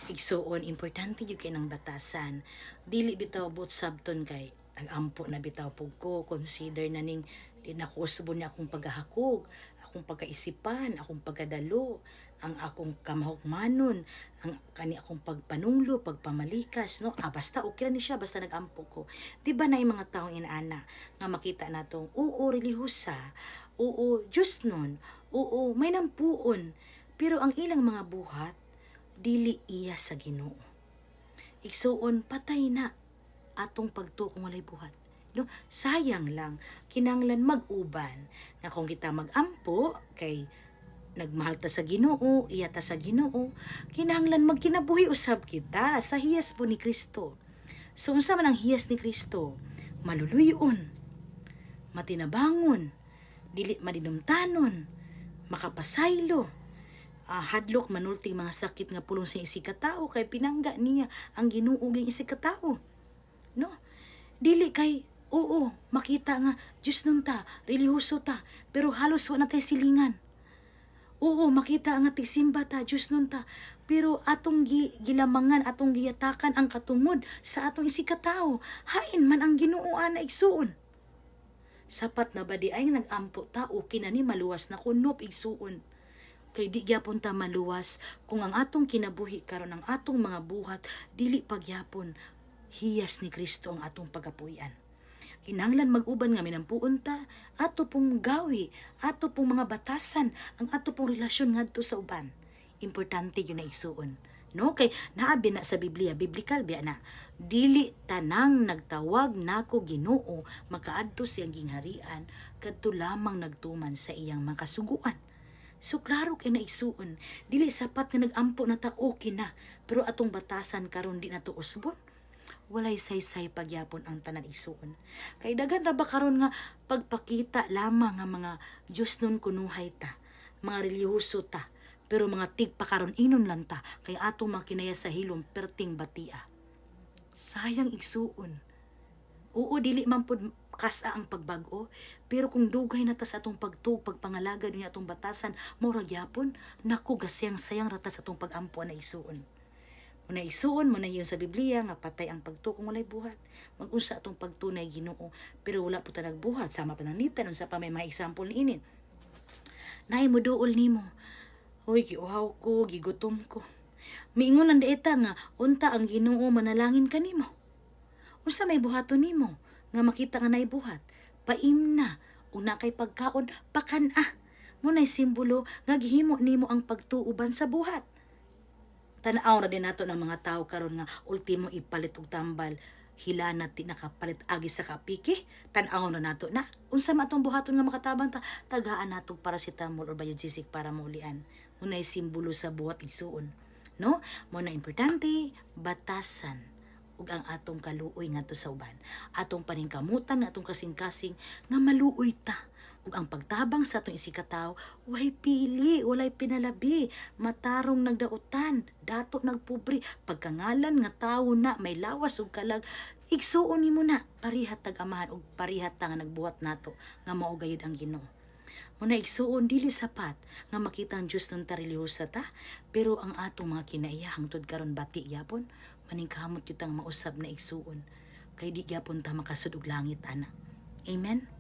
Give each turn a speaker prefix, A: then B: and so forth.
A: Igsuon, importante jud kay ng batasan. Dili bitaw but sabton kay nagampo na bitaw pug ko, consider na ning di na ko usbon ni akong paghahakog, akong pagkaisipan, akong pagkadalo, ang akong kamahukmanon, ang kani akong pagpanunglo, pagpamalikas, no? Basta okay ra ni siya basta nagampo ko. Di ba na yung mga taong inaana nga makita natong oo relihiyosa, oo Diyos nun, oo may nampuon, pero ang ilang mga buhat dili iya sa Ginoo. Igsuon patay na atong pagtuo kung walay buhat. No, sayang lang kinanglan mag-uban nga kung kita magampo kay nagmahal ta sa Ginoo, iya ta sa Ginoo, kinahanglan magkinabuhi usab kita sa hiyas po ni Kristo. So unsa man ang hiyas ni Kristo? Maluluyon, matinabangon, dili madinumtanon, makapasaylo, hadlok manulting mga sakit nga pulong sa isig katao kay pinangga niya ang Ginoo ging isig katao. No? Dili kay oo, makita nga Diyos nun ta, relihiyoso ta, pero halos wala tay silingan. Oo, makita nga tisimba ta, Diyos nun ta, pero atong gilamangan, atong giyatakan ang katungod sa atong isig katao. Hain man ang Ginoo ana igsuon. Sapat na ba di ay nagampo ta o kinani maluwas na kunop igsuon. Kay di gyapon ta maluwas kung ang atong kinabuhi karon ang atong mga buhat dili pagyapon hiyas ni Kristo ang atong pagapuy-an. Kinahanglan mag-uban nga minampuon ta ato pong gawi, ato pong mga batasan, ang ato pong relasyon ngadto sa uban. Importante yun na isuon. No, kay naabi na sa Biblia, biblical biya na, dili tanang nagtawag nako Ginoo makaadto siyang gingharian kadto lamang nagtuman sa iyang makasuguan. So klaro kay naisuon, dili sapat nga nagampo na ta okay na, pero atong batasan karon di na to usbon. Walay saysay pagyapon ang tanan isuon. Kay daghan ra ba karon nga pagpakita lamang nga mga Dios nun kunuhay ta, mga relihiyoso ta, pero mga tigpa karon inon lang ta kay atong makinaya sa hilom perting batia. Sayang igsuon. Oo, dili man pud kasa ang pagbag-o, pero kung dugay na ta sa atong pagtug, pagpangalaga niya atong batasan, mura gyapon, naku gasayang-sayang rata sa atong pagampo na isuon. Muna isuon mo na yun sa Biblia nga patay ang pagtuo kung walay buhat. Mag-unsa atong pagtunay Ginoo, pero wala po ta nagbuhat sama pananglitan unsa pa may mga example niini. Nay mo duol nimo. Hoy giuhaw ko, gigutom ko. Miingon ang daita nga unta ang Ginoo manalangin kanimo. Unsa may buhaton nimo nga makita nga nay buhat? Paimna, una kay pagkaon, pakan-ah. Munay simbolo nga gihimo nimo ang pagtuuban sa buhat. Tanaw na din nato ng mga tao karon nga ultimo ipalit og tambal, hilana ti nakapalit agi sa kapiki. Tanaw na nato na unsa man atong buhaton nga makatabang ta, tagaan nato paracetamol or biogesic para maulian. Munay simbolo sa buhat igsuon. No? Muna importante batasan ug ang atong kaluoy ngadto sa uban. Atong paningkamutan, atong kasing-kasing nga maluoy ta. Ug ang pagtabang sa atong isikataw, way pili, walay pinalabi, matarong nagdautan, dato nagpubri, pagkangalan nga tawo na may lawas ug kalag, igsuon nimo na parihat tag-amahan ug parihat ta nga nagbuhat nato nga mao gayud ang Ginoo. Muna igsuon dili sapat nga makita ang Dios nun ta relihiyosa ta, pero ang atong mga kinaiya hangtod karon bati gyapon, maningkamot yutang mausab na igsuon, kay di gyapon ta makasud og langit ana. Amen.